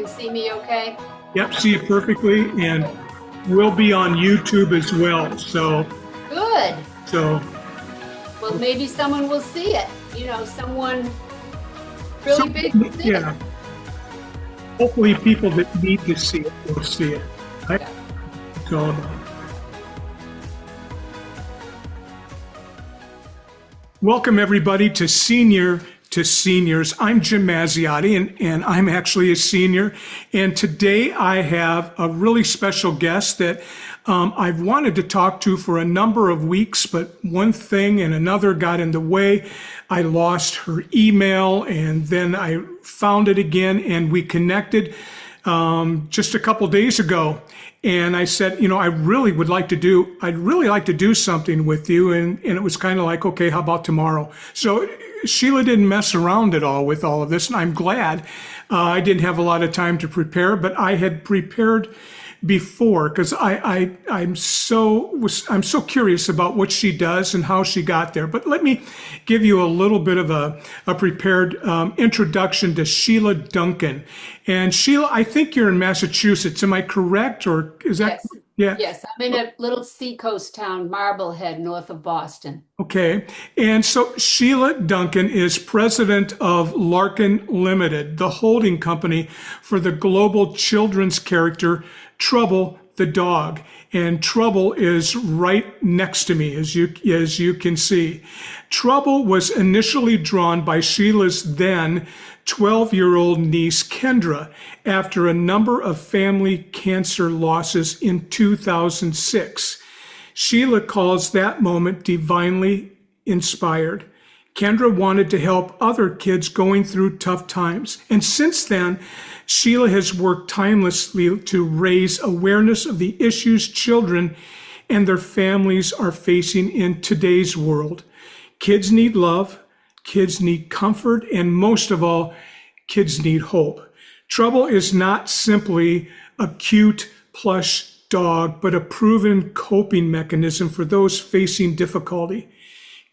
can see me okay? Yep, see it perfectly, and we'll be on YouTube as well. Good. So Well, maybe someone will see it. Someone really some, big will see it. yeah. Hopefully, people that need to see it will see it. Right? Yeah. It's all about. Welcome everybody to Seniors. I'm Jim Mazziotti, and I'm actually a senior. And today I have a really special guest that I've wanted to talk to for a number of weeks, but one thing and another got in the way. I lost her email, and then I found it again, and we connected just a couple days ago. And I said, I'd really like to do something with you. And it was kind of like, okay, how about tomorrow? So Sheila didn't mess around at all with all of this. And I'm glad. I didn't have a lot of time to prepare, but I had prepared before because I'm so curious about what she does and how she got there. But let me give you a little bit of a prepared introduction to Sheila Duncan. And Sheila, I think you're in Massachusetts. Am I correct? Or is that? Yes. Yeah. Yes, I'm in a little seacoast town, Marblehead, north of Boston. Okay. And so Sheila Duncan is president of Larkin Limited, the holding company for the global children's character Trouble the dog. And Trouble is right next to me, as you can see. Trouble was initially drawn by Sheila's then 12-year-old niece, Kendra, after a number of family cancer losses in 2006. Sheila calls that moment divinely inspired. Kendra wanted to help other kids going through tough times. And since then, Sheila has worked tirelessly to raise awareness of the issues children and their families are facing in today's world. Kids need love, kids need comfort, and most of all, kids need hope. Trouble is not simply a cute plush dog, but a proven coping mechanism for those facing difficulty.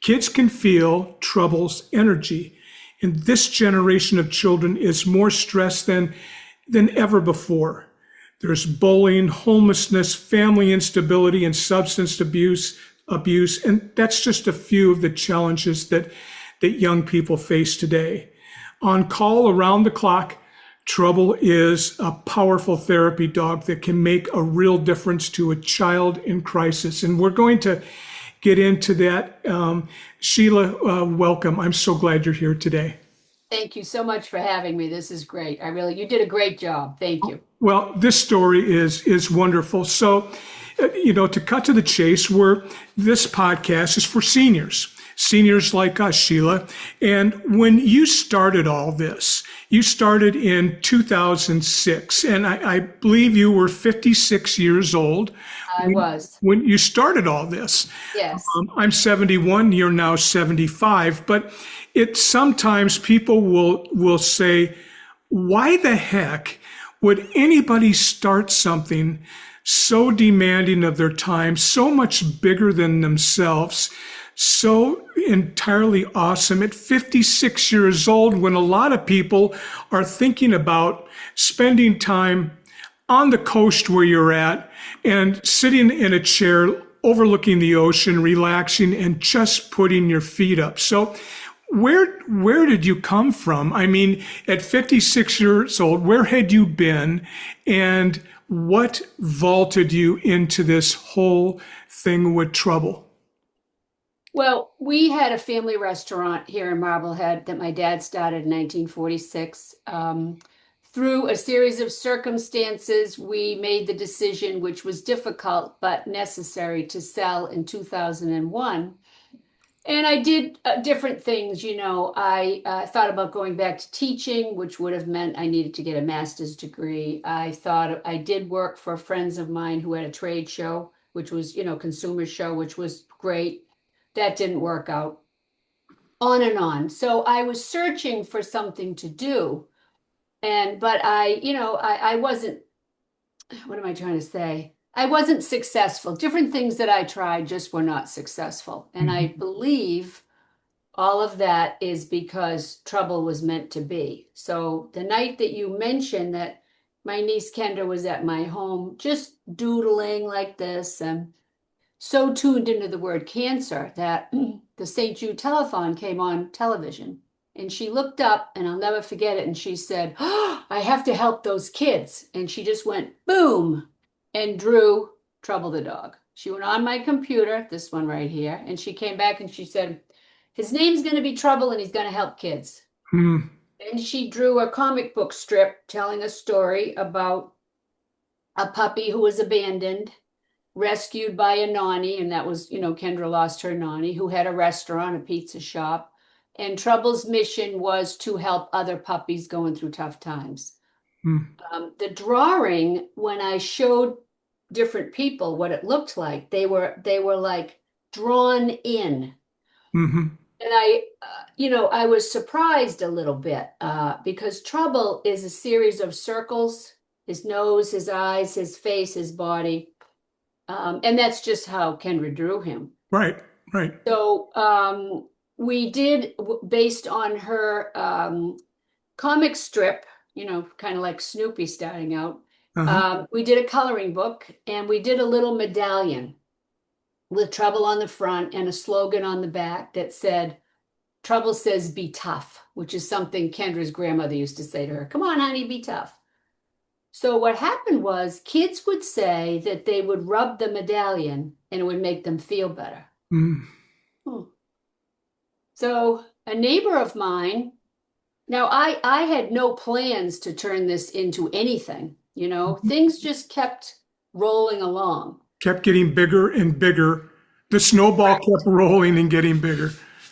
Kids can feel Trouble's energy, and this generation of children is more stressed than ever before. There's bullying, homelessness, family instability, and substance abuse, and that's just a few of the challenges that young people face today. On call around the clock, Trouble is a powerful therapy dog that can make a real difference to a child in crisis. And we're going to get into that. Sheila, welcome. I'm so glad you're here today. Thank you so much for having me. This is great. You did a great job. Thank you. Well, this story is wonderful. So, to cut to the chase, this podcast is for seniors like us, Sheila. And when you started all this, you started in 2006, and I believe you were 56 years old. I was. When you started all this. Yes. I'm 71, you're now 75, but sometimes people will say, why the heck would anybody start something so demanding of their time, so much bigger than themselves, so entirely awesome at 56 years old when a lot of people are thinking about spending time on the coast where you're at and sitting in a chair overlooking the ocean, relaxing and just putting your feet up. So where did you come from? I mean, at 56 years old, where had you been and what vaulted you into this whole thing with Trouble? Well, we had a family restaurant here in Marblehead that my dad started in 1946. Through a series of circumstances, we made the decision, which was difficult but necessary, to sell in 2001. And I did different things. I thought about going back to teaching, which would have meant I needed to get a master's degree. I thought I did work for friends of mine who had a trade show, which was, consumer show, which was great. That didn't work out. On and on. So I was searching for something to do. But I wasn't, what am I trying to say? I wasn't successful. Different things that I tried just were not successful. And I believe all of that is because Trouble was meant to be. So the night that you mentioned that my niece Kendra was at my home just doodling like this and so tuned into the word cancer that the St. Jude telethon came on television. And she looked up, and I'll never forget it. And she said, "Oh, I have to help those kids." And she just went boom and drew Trouble the dog. She went on my computer, this one right here, and she came back and she said, "His name's going to be Trouble and he's going to help kids." Hmm. And she drew a comic book strip telling a story about a puppy who was abandoned, rescued by a nanny, and that was, Kendra lost her nanny, who had a restaurant, a pizza shop. And Trouble's mission was to help other puppies going through tough times. Hmm. The drawing, when I showed different people what it looked like, they were like drawn in. Hmm. And I was surprised a little bit because Trouble is a series of circles, his nose, his eyes, his face, his body. And that's just how Kendra drew him. Right, right. So we did, based on her comic strip, kind of like Snoopy starting out, Uh-huh. we did a coloring book and we did a little medallion with Trouble on the front and a slogan on the back that said, "Trouble says be tough," which is something Kendra's grandmother used to say to her. "Come on, honey, be tough." So what happened was kids would say that they would rub the medallion and it would make them feel better. Mm. Hmm. So a neighbor of mine, now I had no plans to turn this into anything, things just kept rolling along. Kept getting bigger and bigger. The snowball kept rolling and getting bigger.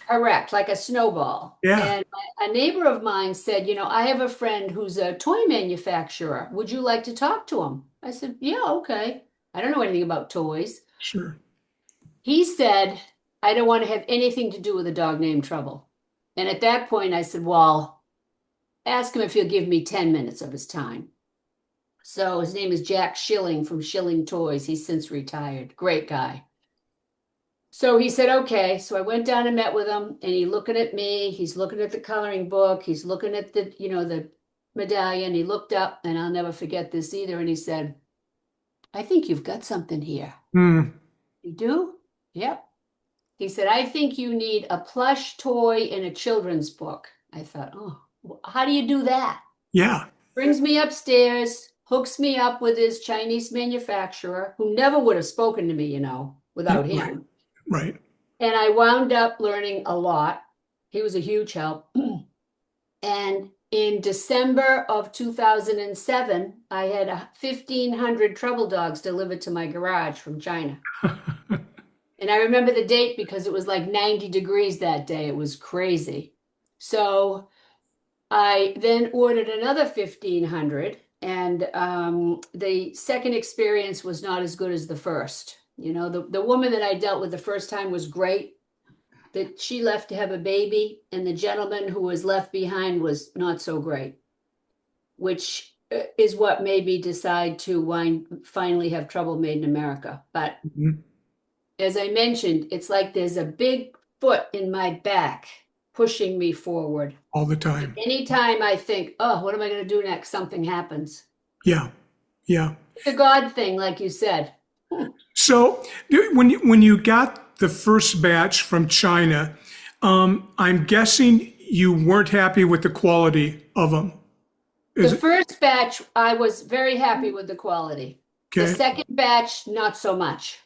Correct, like a snowball. Yeah, And a neighbor of mine said, "I have a friend who's a toy manufacturer. Would you like to talk to him?" I said, "Yeah, okay." I don't know anything about toys. sure. He said, "I don't want to have anything to do with a dog named Trouble." And at that point, I said, "Well, ask him if he'll give me 10 minutes of his time." So his name is Jack Schilling from Schilling Toys. He's since retired. Great guy. So he said, "Okay." So I went down and met with him, and he's looking at me. He's looking at the coloring book. He's looking at the medallion. He looked up, and I'll never forget this either. And he said, "I think you've got something here." Mm. "You do?" "Yep." He said, "I think you need a plush toy in a children's book." I thought, "Oh, how do you do that?" Yeah, Brings me upstairs, hooks me up with his Chinese manufacturer, who never would have spoken to me, without right, him. right. And I wound up learning a lot. He was a huge help. And in December of 2007, I had 1,500 Trouble dogs delivered to my garage from China. And I remember the date because it was like 90 degrees that day. It was crazy. So I then ordered another 1,500, and the second experience was not as good as the first. The woman that I dealt with the first time was great, that she left to have a baby, and the gentleman who was left behind was not so great, which is what made me decide to finally have Trouble made in America. But Mhm. as I mentioned, it's like there's a big foot in my back pushing me forward. All the time. Anytime I think, "Oh, what am I going to do next?" something happens. Yeah, yeah. It's a God thing, like you said. Hmm. So when you got the first batch from China, I'm guessing you weren't happy with the quality of them. The Is it first batch, I was very happy with the quality. The okay? second batch, not so much.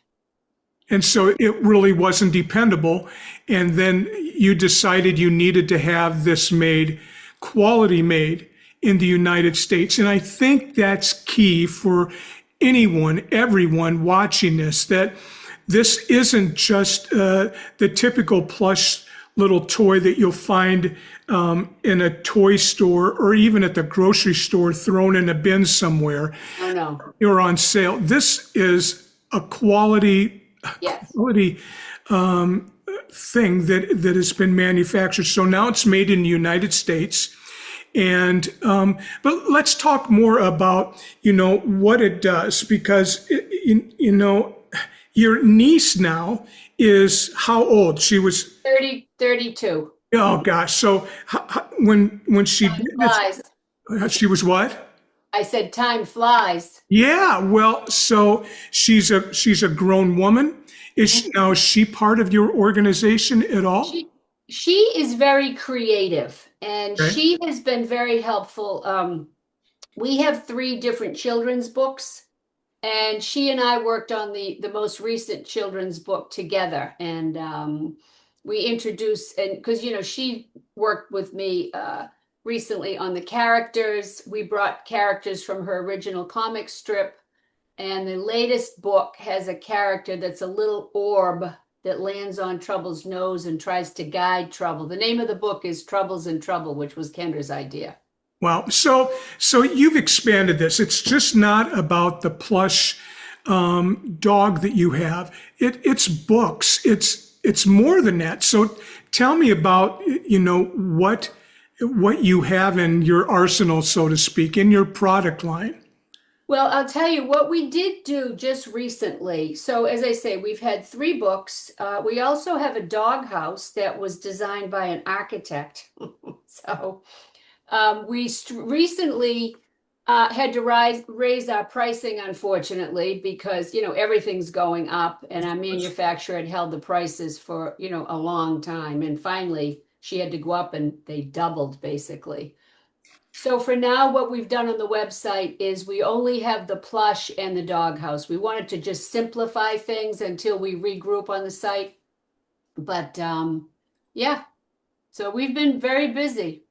And so it really wasn't dependable. And then you decided you needed to have this made, quality made in the United States. And I think that's key for anyone, everyone watching this, that this isn't just the typical plush little toy that you'll find in a toy store or even at the grocery store thrown in a bin somewhere Oh, no. or on sale. This is a Yes. quality thing that has been manufactured. So now it's made in the United States. And but let's talk more about what it does, because your niece now is how old? She was 30, 32. oh gosh. So when she did Time flies. this, she was what? I said time flies. Yeah, well, so she's a grown woman. Is she part of your organization at all? She is very creative and Okay. she has been very helpful. We have three different children's books, and she and I worked on the most recent children's book together. And we introduced, and because she worked with me recently on the characters. We brought characters from her original comic strip, and the latest book has a character that's a little orb that lands on Trouble's nose and tries to guide Trouble. The name of the book is Troubles in Trouble, which was Kendra's idea. Well, so you've expanded this. It's just not about the plush dog that you have. It's books. It's more than that. So tell me about what you have in your arsenal, so to speak, in your product line. Well, I'll tell you what we did do just recently. So, as I say, we've had three books. We also have a dog house that was designed by an architect. So, recently had to raise our pricing, unfortunately, because everything's going up, and our manufacturer had held the prices for a long time, and finally she had to go up, and they doubled basically. So for now, what we've done on the website is we only have the plush and the doghouse. We wanted to just simplify things until we regroup on the site. But yeah, so we've been very busy.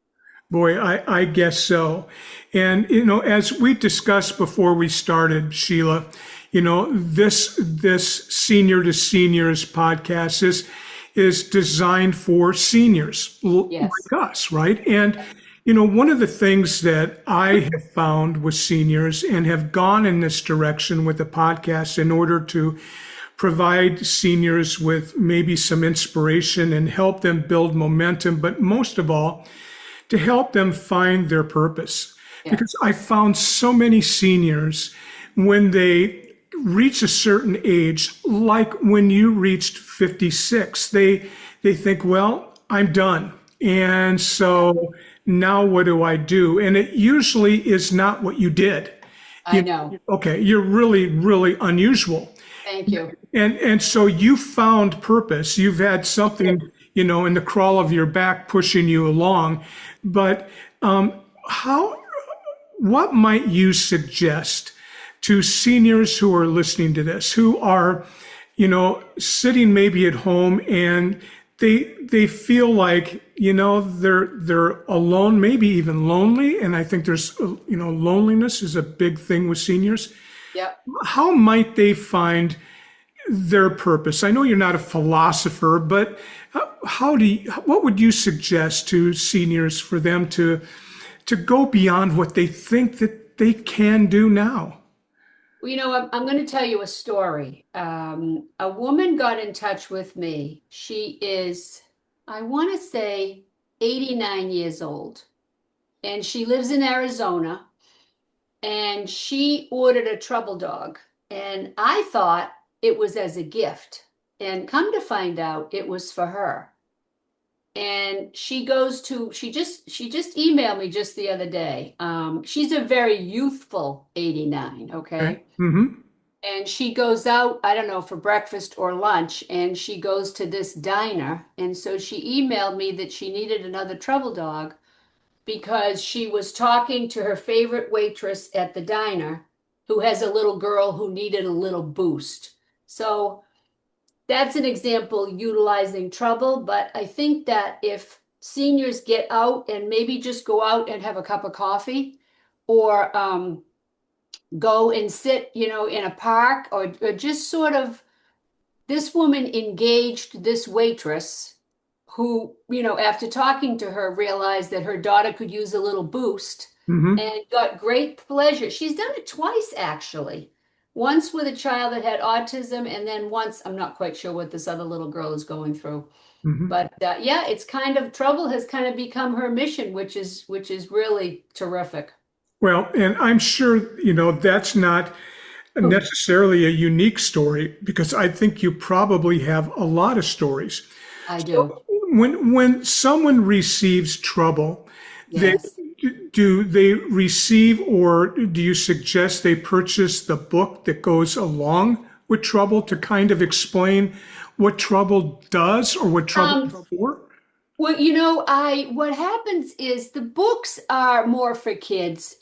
Boy, I guess so. And, as we discussed before we started, Sheila, this Senior to Seniors podcast is designed for seniors Yes. like us, right? And, one of the things that I have found with seniors and have gone in this direction with the podcast in order to provide seniors with maybe some inspiration and help them build momentum, but most of all, to help them find their purpose. Yeah. Because I found so many seniors when they reach a certain age, like when you reached 56, they think, well, I'm done. And so now what do I do? And it usually is not what you did. I know. Okay, you're really, really unusual. Thank you. And so you found purpose. You've had something, in the crawl of your back pushing you along. But how, what might you suggest to seniors who are listening to this, who are, sitting maybe at home and they feel like, they're alone, maybe even lonely. And I think there's, loneliness is a big thing with seniors. Yep. How might they find their purpose? I know you're not a philosopher, but what would you suggest to seniors for them to go beyond what they think that they can do now? Well, I'm going to tell you a story. A woman got in touch with me. She is, I want to say, 89 years old, and she lives in Arizona, and she ordered a trouble dog. And I thought it was as a gift. And come to find out, it was for her. And she just emailed me just the other day. She's a very youthful 89, Okay. okay? Mm-hmm. And she goes out, I don't know, for breakfast or lunch, and she goes to this diner. And so she emailed me that she needed another trouble dog because she was talking to her favorite waitress at the diner who has a little girl who needed a little boost. So that's an example utilizing trouble. But I think that if seniors get out and maybe just go out and have a cup of coffee or go and sit, in a park or just sort of, this woman engaged this waitress who, after talking to her, realized that her daughter could use a little boost Mm-hmm. and got great pleasure. She's done it twice, actually. Once with a child that had autism, and then once, I'm not quite sure what this other little girl is going through. Mm-hmm. But yeah, it's kind of trouble has kind of become her mission, which is really terrific. Well, and I'm sure, that's not necessarily a unique story because I think you probably have a lot of stories. I do. So when someone receives trouble, they Yes. Do they receive, or do you suggest they purchase the book that goes along with trouble to kind of explain what trouble does or what trouble Um, is for? well, what happens is the books are more for kids,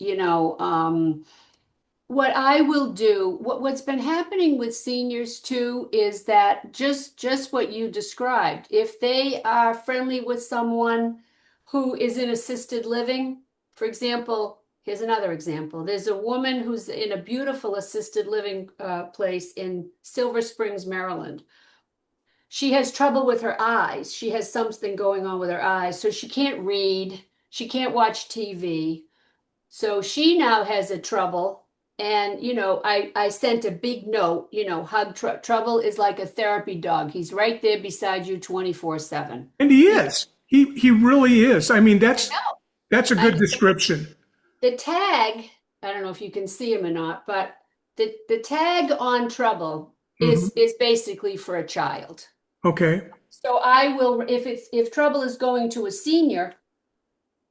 what I will do, what's been happening with seniors too, is that just what you described. If they are friendly with someone who is in assisted living, for example, here's another example. There's a woman who's in a beautiful assisted living place in Silver Springs, Maryland. She has trouble with her eyes. She has something going on with her eyes, so she can't read. She can't watch TV. So she now has a trouble. And, I sent a big note, hug trouble is like a therapy dog. He's right there beside you 24/7. And he You is. He really is. I mean, know, that's a I good description. the tag, I don't know if you can see him or not, but the tag on trouble Hmm. is basically for a child. Okay. So I will, if trouble is going to a senior,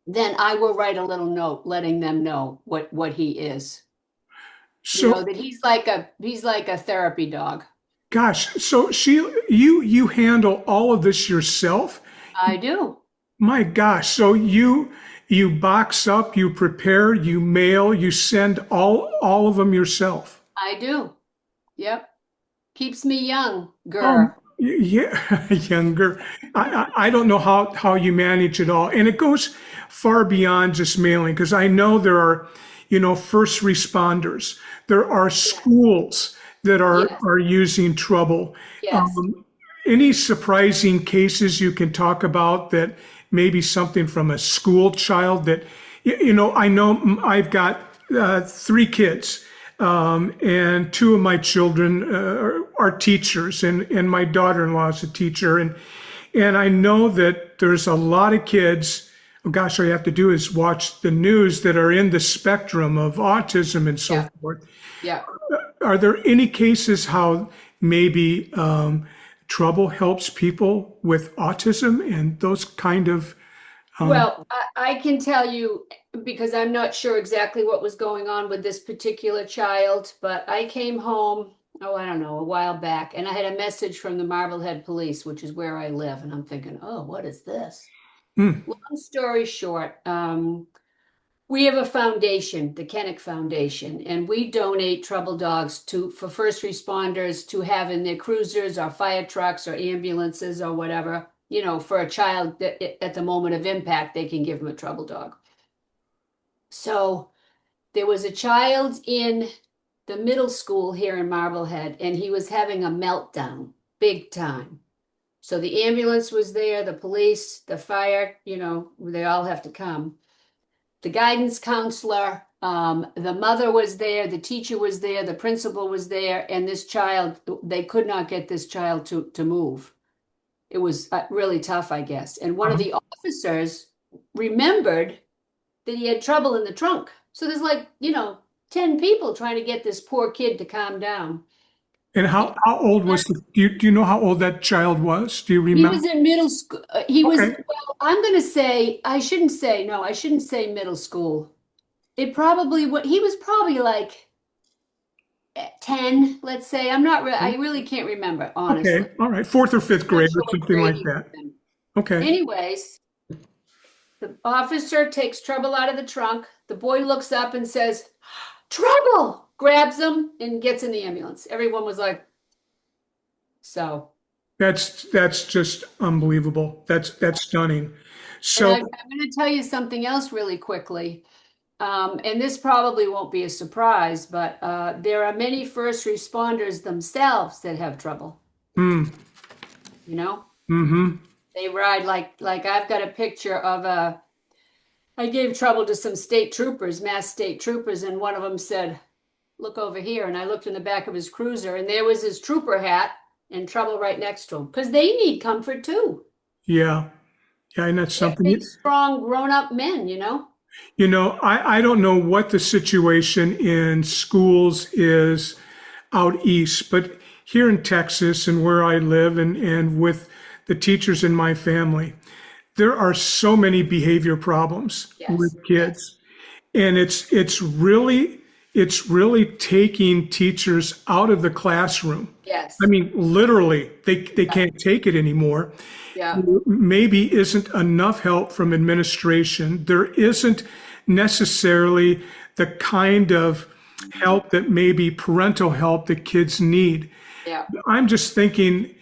then I will write a little note letting them know what he is. So, That he's like a therapy dog. gosh, so you handle all of this yourself? I do. My gosh, so you box up, you prepare, you mail, you send all of them yourself. I do. Yep. Keeps me young, Um, girl. yeah, younger. I don't know how you manage it all, and it goes far beyond just mailing because I know there are, first responders. There are schools that Yes. are using trouble. Yes. Um, any surprising cases you can talk about that maybe something from a school child that, I know I've got three kids, and two of my children are teachers, and my daughter-in-law is a teacher, and I know that there's a lot of kids. Oh gosh, all you have to do is watch the news that are in the spectrum of autism and so Yeah. forth. Yeah. Are there any cases how maybe trouble helps people with autism and those kind of Well, I can tell you because I'm not sure exactly what was going on with this particular child, but I came home, oh, I don't know, a while back, and I had a message from the Marblehead Police, which is where I live, and I'm thinking, oh, what is this? mm, Long story short, we have a foundation, the Kennick Foundation, and we donate trouble dogs for first responders to have in their cruisers or fire trucks or ambulances or whatever, for a child that at the moment of impact, they can give them a trouble dog. So there was a child in the middle school here in Marblehead, and he was having a meltdown, big time. So the ambulance was there, the police, the fire, they all have to come. The guidance counselor, the mother was there, the teacher was there, the principal was there, and this child, they could not get this child to move. It was really tough, I guess. And one of the officers remembered that he had trouble in the trunk. So there's 10 people trying to get this poor kid to calm down. and how old was do you know how old that child was? Do you He remember? was in middle school. Okay. Well, I'm going to say, I shouldn't say middle school. He was probably like 10, let's say. I really can't remember, Okay. honestly. All right. Fourth or fifth Not grade or sure what something grade like he was that. in. Okay. Anyways, the officer takes trouble out of the trunk. The boy looks up and says, trouble, grabs him and gets in the ambulance. Everyone was like, so. That's just unbelievable. That's stunning. And So, I'm going to tell you something else really quickly. And this probably won't be a surprise, but there are many first responders themselves that have trouble. mm, You know, mm-hmm. they ride like I've got a picture of I gave trouble to some state troopers, mass state troopers, and one of them said, "Look over here." And I looked in the back of his cruiser, and there was his trooper hat and trouble right next to him because they need comfort too. Yeah. Yeah, and that's They're something. big, strong, grown-up men. I don't know what the situation in schools is out east, but here in Texas and where I live and with the teachers in my family, there are so many behavior problems with Yes, yes, kids, and it's really taking teachers out of the classroom. I yes, mean, literally, they can't take it anymore. yeah, Maybe isn't enough help from administration. There isn't necessarily the kind of help that maybe parental help that kids need. yeah, I'm just thinking,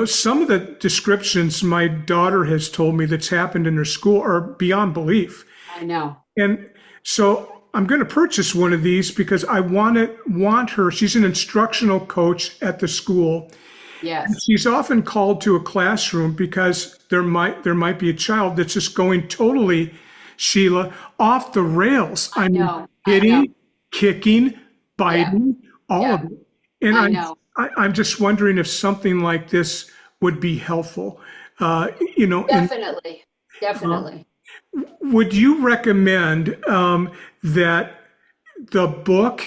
some of the descriptions my daughter has told me that's happened in her school are beyond belief. I know. And so I'm going to purchase one of these because I want her. She's an instructional coach at the school. And Yes, she's often called to a classroom because there might be a child that's just going totally, Sheila, off the rails. I I mean, know, I know. hitting, kicking, Yeah, biting, all yeah, of it. And I I'm know. I'm just wondering if something like this would be helpful. Uh, in Definitely, uh, definitely. would you recommend that the book?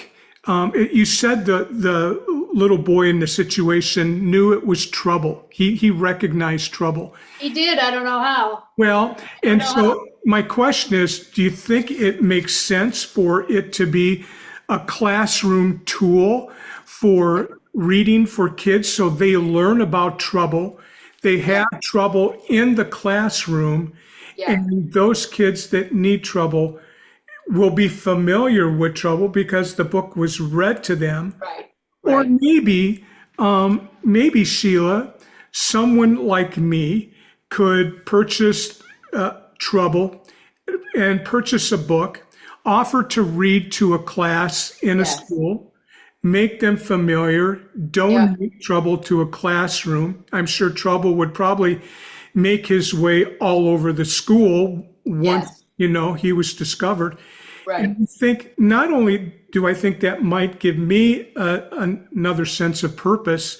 You said the little boy in the situation knew it was trouble. He recognized trouble. He did. I don't know how. Well, I don't and know how. so my question is, do you think it makes sense for it to be a classroom tool Yeah, for reading for kids so they learn about trouble? They yeah, have trouble in the classroom, yeah. and those kids that need trouble will be familiar with trouble because the book was read to them. Right, Or right. maybe Sheila, someone like me could purchase Trouble and purchase a book, offer to read to a class in a Yes, school, make them familiar, yeah, donate Trouble to a classroom. I'm sure Trouble would probably make his way all over the school once, yes, he was discovered. right. And I think not only do I think that might give me another sense of purpose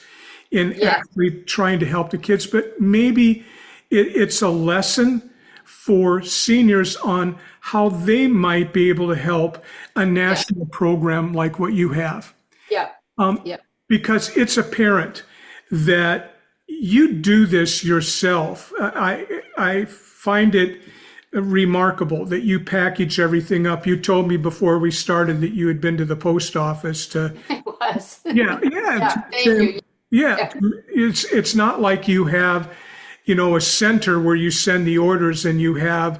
in Yes, actually trying to help the kids, but maybe it's a lesson for seniors on how they might be able to help a yeah, national program like what you have. yeah, Um, yeah, because it's apparent that you do this yourself. I find it remarkable that you package everything up. You told me before we started that you had been to the post office to, it was. yeah, yeah, Yeah, thank you. yeah. Yeah, It's not like you have, a center where you send the orders and you have,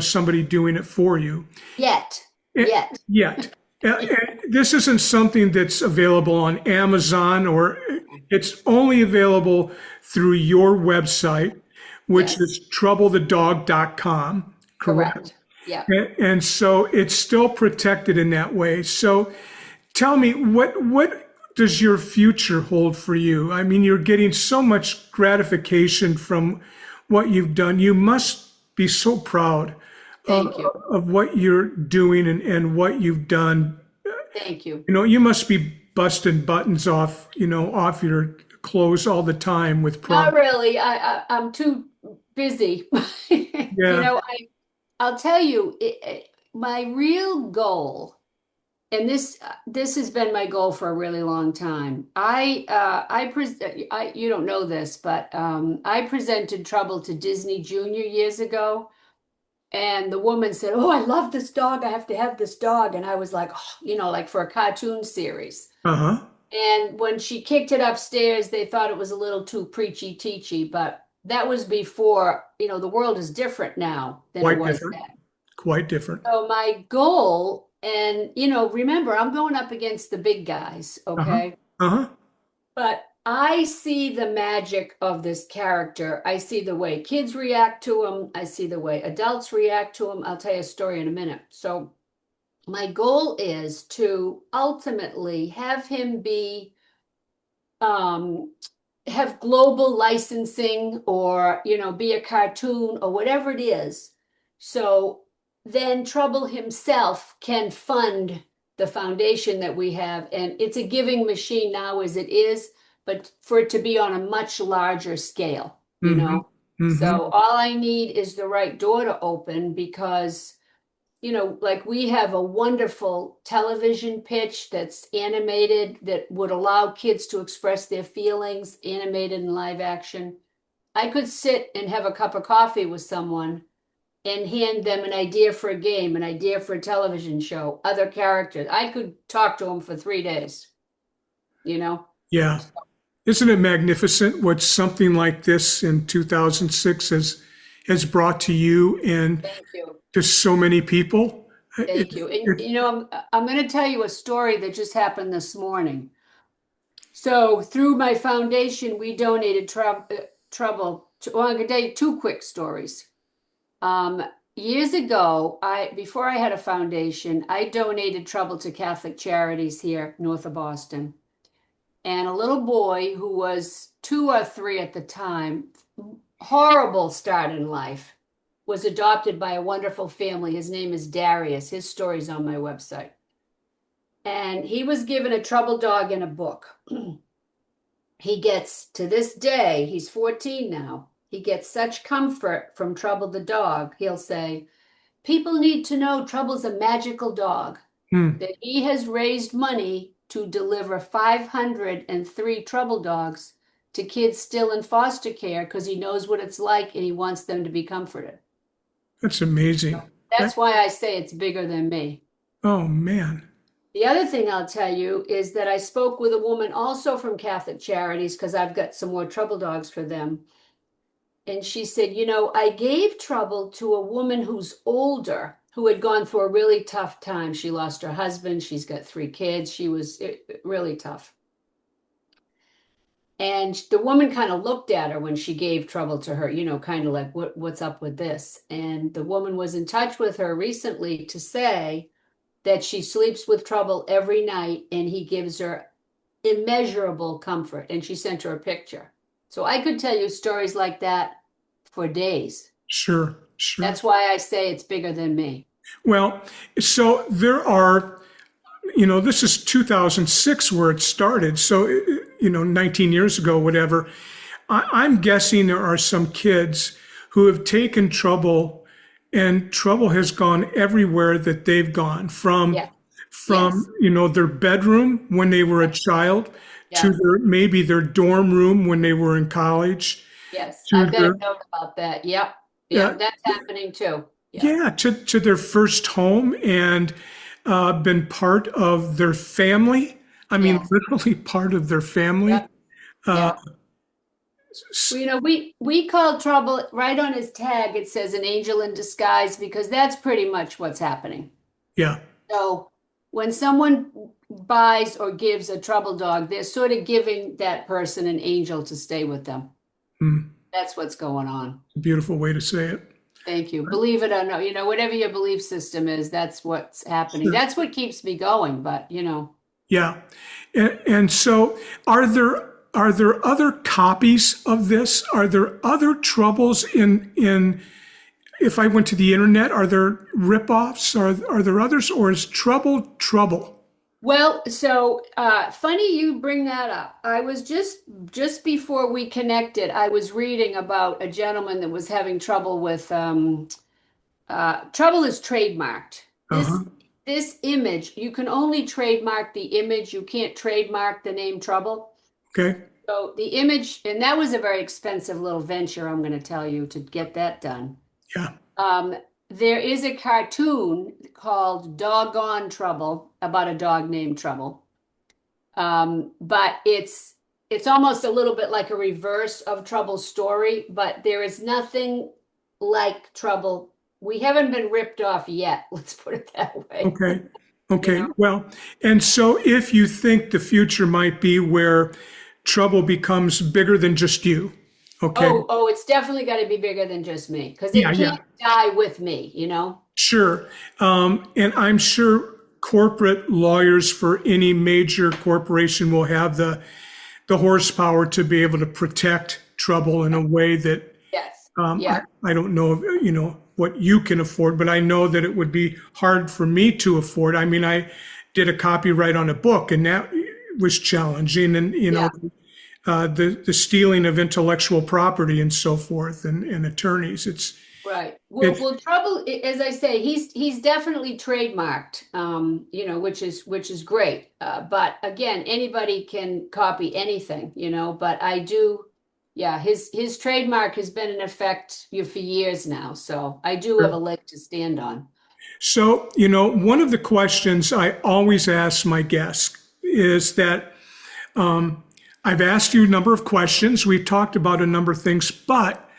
somebody doing it for you. yet, Eh, yet. Yet. This isn't something that's available on Amazon, or it's only available through your website, which Yes, is troublethedog.com, correct? correct. Yeah. And so it's still protected in that way. So tell me, what does your future hold for you? I mean, you're getting so much gratification from what you've done. You must be so proud of, Thank you. of what you're doing and what you've done. Thank you. You must be busting buttons off your clothes all the time with Not pride. really. I'm too busy. Yeah. I'll tell you, my real goal, and this has been my goal for a really long time. You don't know this, but I presented Trouble to Disney Junior years ago, and the woman said, "Oh, I love this dog. I have to have this dog." And I was like, oh, like for a cartoon series. Uh-huh. And when she kicked it upstairs, they thought it was a little too preachy teachy, but that was before, the world is different now than it Quite was different. then. Quite different. So my goal, and remember, I'm going up against the big guys, Uh-huh. okay? Uh-huh. But I see the magic of this character. I see the way kids react to him. I see the way adults react to him. I'll tell you a story in a minute. So my goal is to ultimately have him be um, have global licensing, or be a cartoon or whatever it is, so then Trouble himself can fund the foundation that we have, and it's a giving machine now as it is, but for it to be on a much larger scale, Mm-hmm. Mm-hmm. so all I need is the right door to open, because like we have a wonderful television pitch that's animated that would allow kids to express their feelings, animated in live action. I could sit and have a cup of coffee with someone and hand them an idea for a game, an idea for a television show, other characters. I could talk to them for 3 days, you know? Yeah. Isn't it magnificent what something like this in 2006 has brought to you and Thank you. to so many people? Thank you. And It, I'm going to tell you a story that just happened this morning. So through my foundation, we donated trouble to, well, I'm going to tell you two quick stories. Um, Years ago, before I had a foundation, I donated trouble to Catholic Charities here north of Boston. And a little boy who was 2 or 3 at the time, horrible start in life, was adopted by a wonderful family. His name is Darius. His story's on my website. And he was given a trouble dog in a book. He gets, to this day, he's 14 now. He gets such comfort from Trouble the dog. He'll say, people need to know Trouble's a magical dog, hmm, that he has raised money to deliver 503 Trouble dogs to kids still in foster care because he knows what it's like and he wants them to be comforted. that's amazing. That, That's why I say it's bigger than me. oh man. The other thing I'll tell you is that I spoke with a woman also from Catholic Charities because I've got some more trouble dogs for them. And she said, I gave trouble to a woman who's older, who had gone through a really tough time. She lost her husband. She's got 3 kids. She was really tough. And the woman kind of looked at her when she gave trouble to her, kind of like, what's up with this? And the woman was in touch with her recently to say that she sleeps with trouble every night and he gives her immeasurable comfort. And she sent her a picture. So I could tell you stories like that for days. Sure, sure. That's why I say it's bigger than me. Well, so there are, this is 2006 where it started. So, 19 years ago, whatever. I'm guessing there are some kids who have taken trouble and trouble has gone everywhere that they've gone Yeah. from, Yes. their bedroom when they were a child to Yeah. maybe their dorm room when they were in college Yes. to I've got a their, note about that. Yep. yeah, Yep. That's happening too. Yeah. yeah, to their first home and been part of their family. I mean, Yes. literally part of their family. Yep. Uh, Yep. Well, we call trouble right on his tag. It says an angel in disguise because that's pretty much what's happening. yeah. So when someone buys or gives a trouble dog, they're sort of giving that person an angel to stay with them. Mm, That's what's going on. beautiful way to say it. Thank you. Believe it or not, whatever your belief system is, that's what's happening. Sure. That's what keeps me going. But, Yeah. And so are there other copies of this? Are there other troubles in if I went to the internet, are there ripoffs? Are there others or is trouble? well, so funny you bring that up. I was just before we connected, I was reading about a gentleman that was having trouble with trouble is trademarked. This Uh-huh. this image, you can only trademark the image. You can't trademark the name trouble. Okay. So the image, and that was a very expensive little venture, I'm going to tell you, to get that done. Yeah. Um, there is a cartoon called Doggone Trouble about a dog named Trouble. But it's almost a little bit like a reverse of Trouble's story, but there is nothing like Trouble. We haven't been ripped off yet, let's put it that way. Okay. You Okay. know? Well, and so if you think the future might be where trouble becomes bigger than just you, okay. Oh, it's definitely got to be bigger than just me because Yeah, it yeah. can't die with me. Sure. And I'm sure corporate lawyers for any major corporation will have the horsepower to be able to protect trouble in a way that Yes. I, Yeah. I don't know, what you can afford, but I know that it would be hard for me to afford. I mean, I did a copyright on a book and that was challenging and, Yeah. the stealing of intellectual property and so forth and attorneys. Right. Well, It's, well, Trouble, as I say, he's definitely trademarked, which is great. But again, anybody can copy anything, but I do, Yeah, his trademark has been in effect for years now, so I do have a leg to stand on. So, one of the questions I always ask my guests is that I've asked you a number of questions. We've talked about a number of things, but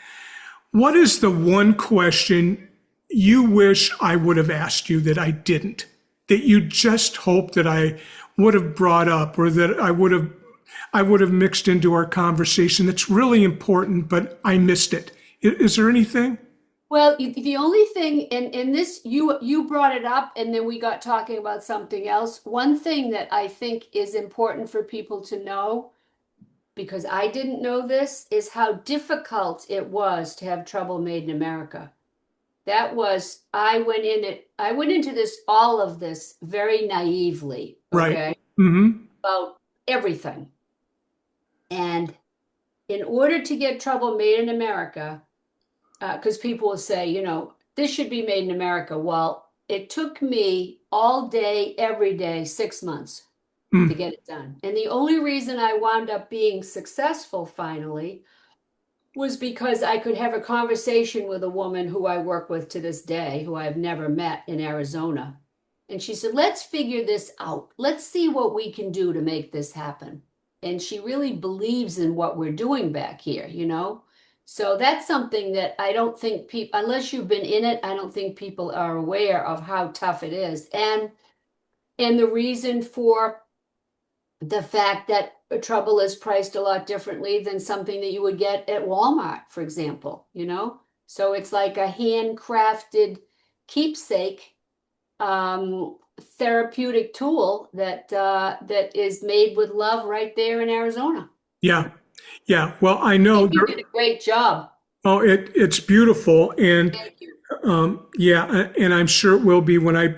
what is the one question you wish I would have asked you that I didn't, that you just hope that I would have brought up or that I would have mixed into our conversation that's really important, but I missed it? Is there anything? Well, the only thing, and this you brought it up, and then we got talking about something else. One thing that I think is important for people to know, because I didn't know this, is how difficult it was to have trouble made in America. That was, I went into all of this very naively, Right. okay, Mm-hmm. about everything. And in order to get trouble made in America, because people will say, this should be made in America. Well, it took me all day, every day, 6 months to Mm. get it done. And the only reason I wound up being successful finally was because I could have a conversation with a woman who I work with to this day, who I've never met in Arizona. And she said, let's figure this out. Let's see what we can do to make this happen. And she really believes in what we're doing back here. So that's something that I don't think people, unless you've been in it, I don't think people are aware of how tough it is. And the reason for the fact that trouble is priced a lot differently than something that you would get at Walmart, for example. So it's like a handcrafted keepsake therapeutic tool that is made with love right there in Arizona. Yeah. Yeah. Well, I I know think you did a great job. oh, it's beautiful. And Thank you. yeah, and I'm sure it will be when I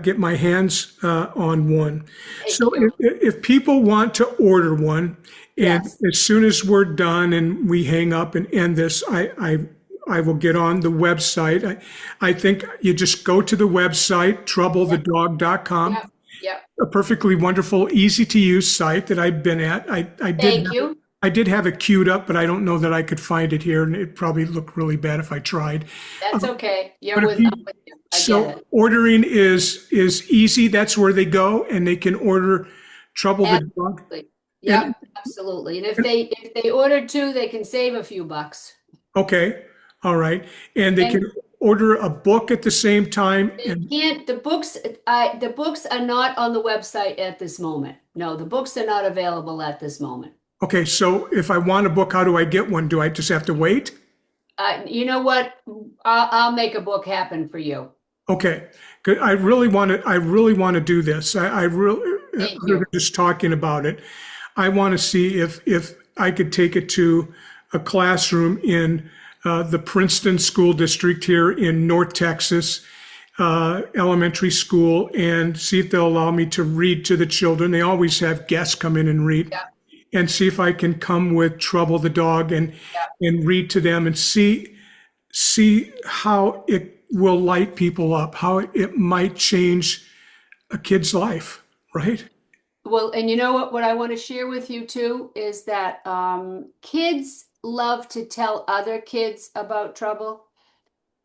get my hands on one. Thank So you. if people want to order one, and Yes. as soon as we're done and we hang up and end this, I will get on the website. I think you just go to the website, Yep. troublethedog.com, Yep. Yep. a perfectly wonderful, easy to use site that I've been at. Thank you. I did have it queued up, but I don't know that I could find it here, and it probably looked really bad if I tried. That's okay. But if I'm with you. I get so it. ordering is easy. That's where they go, and they can order Trouble the Dog. Absolutely. And, Yep, absolutely. And if they order two, they can save a few bucks. okay, all right, and they And can order a book at the same time. they And can't, the books are not on the website at this moment. No, the books are not available at this moment. okay, so if I want a book, how do I get one? Do I just have to wait? You know what? I'll make a book happen for you. Okay, good. I really want to. I really want to do this. I really Thank we were you. just talking about it. I want to see if I could take it to a classroom in the Princeton School District here in North Texas, elementary school, and see if they'll allow me to read to the children. They always have guests come in and read, Yeah, and see if I can come with Trouble the Dog yeah. and read to them and see how it will light people up, how it might change a kid's life, right? Well, and you know what I want to share with you too is that kids love to tell other kids about trouble.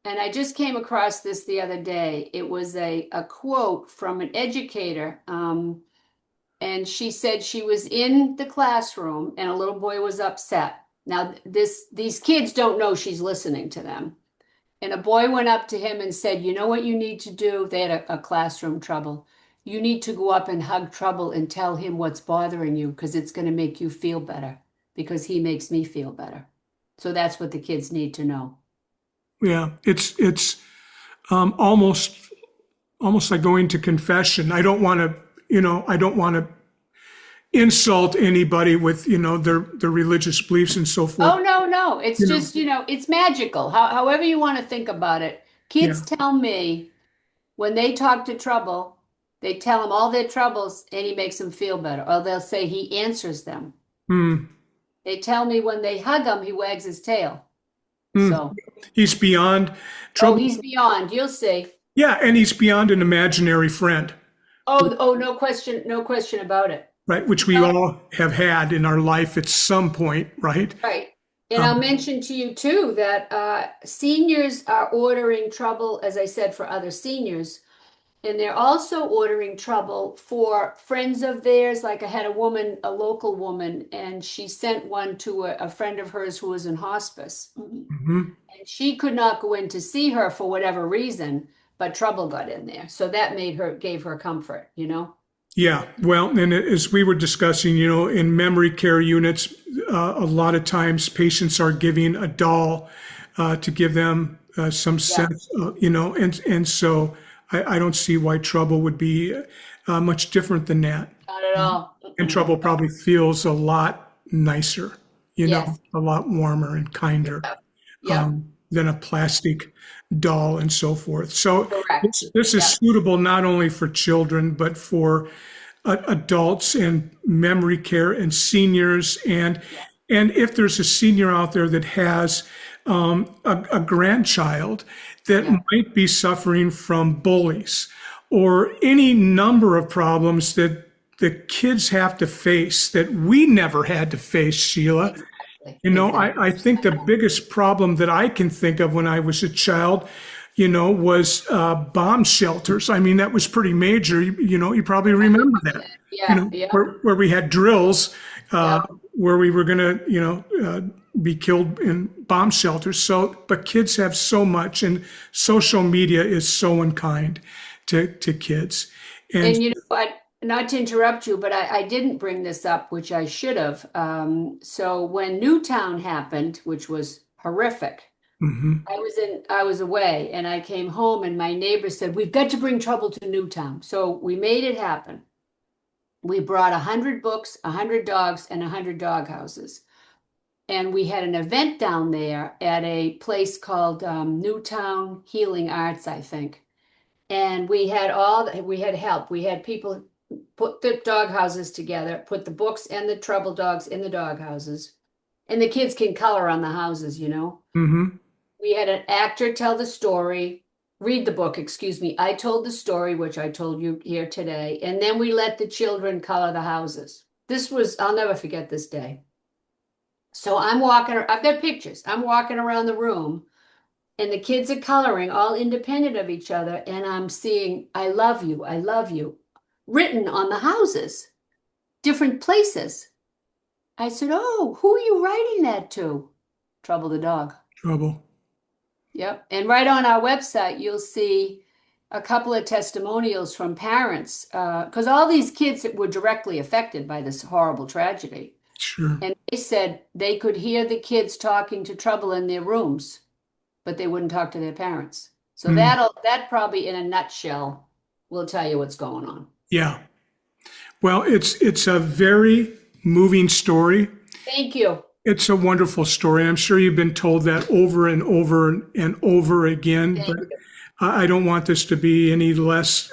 And I just came across this the other day. It was a quote from an educator. And she said she was in the classroom and a little boy was upset. Now, these kids don't know she's listening to them. And a boy went up to him and said, you know what you need to do? They had a classroom trouble. You need to go up and hug Trouble and tell him what's bothering you because it's going to make you feel better because he makes me feel better. So that's what the kids need to know. Yeah, it's almost like going to confession. I don't want to insult anybody with their religious beliefs and so forth. Oh, no, no. It's You know, just, it's magical. However you want to think about it. yeah. Kids tell me when they talk to Trouble, they tell him all their troubles and he makes them feel better. Or they'll say he answers them. Mm, They tell me when they hug him, he wags his tail. mm. So, He's beyond oh, trouble. he's beyond. You'll see. Yeah, and he's beyond an imaginary friend, Oh, no question about it. right? Which we No, all have had in our life at some point, right? right. And I'll mention to you too that seniors are ordering trouble, as I said, for other seniors. And they're also ordering trouble for friends of theirs. Like I had a woman, a local woman, and she sent one to a friend of hers who was in hospice. Mhm. And she could not go in to see her for whatever reason, but trouble got in there. So that gave her comfort, you know? Yeah, well, and as we were discussing, in memory care units, a lot of times patients are giving a doll to give them some Yeah, sense, and so I don't see why trouble would be much different than that. not at all. And Mm-mm. trouble probably feels a lot nicer, Yes. a lot warmer and kinder Yep. Yep. than a plastic doll and so forth. So Correct. this is Yep. suitable not only for children, but for adults and memory care and seniors. Yeah. And if there's a senior out there that has a grandchild that Yeah. might be suffering from bullies or any number of problems that the kids have to face that we never had to face, Sheila. Exactly. I Exactly. think the biggest problem that I can think of when I was a child, was bomb shelters. I mean, that was pretty major. You probably remember that. Yeah. Yeah. Where we had drills, Yep. where we were going to, be killed in bomb shelters. So, but kids have so much, and social media is so unkind to kids. And And not to interrupt you, but I didn't bring this up, which I should have. So when Newtown happened, which was horrific, mhm, I was away and I came home and my neighbor said, "We've got to bring trouble to Newtown." So we made it happen. We brought 100 books, 100 dogs, and 100 dog houses. And we had an event down there at a place called Newtown Healing Arts, I think. And we had help. We had people put the dog houses together, put the books and the trouble dogs in the dog houses. And the kids can color on the houses, you know. mhm, We had an actor tell the story, read the book, excuse me. I told the story, which I told you here today. And then we let the children color the houses. I'll never forget this day. So I've got pictures. I'm walking around the room and the kids are coloring all independent of each other. And I'm seeing, I love you, written on the houses, different places. I said, "Oh, who are you writing that to?" Trouble the dog. trouble. Yep. And right on our website, you'll see a couple of testimonials from parents, because all these kids were directly affected by this horrible tragedy. Sure. And they said they could hear the kids talking to Trouble in their rooms, but they wouldn't talk to their parents. So Mm, that probably in a nutshell will tell you what's going on. yeah. Well, it's a very moving story. Thank you. It's a wonderful story. I'm sure you've been told that over and over and over again, Thank but you. I don't want this to be any less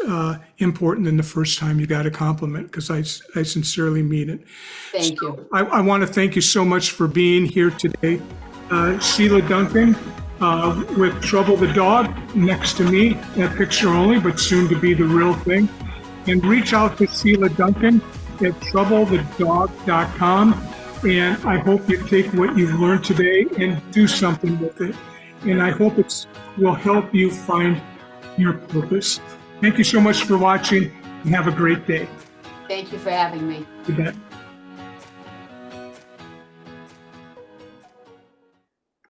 important than the first time you got a compliment, because I sincerely mean it. Thank So you. I want to thank you so much for being here today. Sheila Duncan with Trouble the Dog next to me, that picture only, but soon to be the real thing. And reach out to Sheila Duncan at troublethedog.com. And I hope you take what you've learned today and do something with it. And I hope it will help you find your purpose. Thank you so much for watching and have a great day. Thank you for having me. You bet.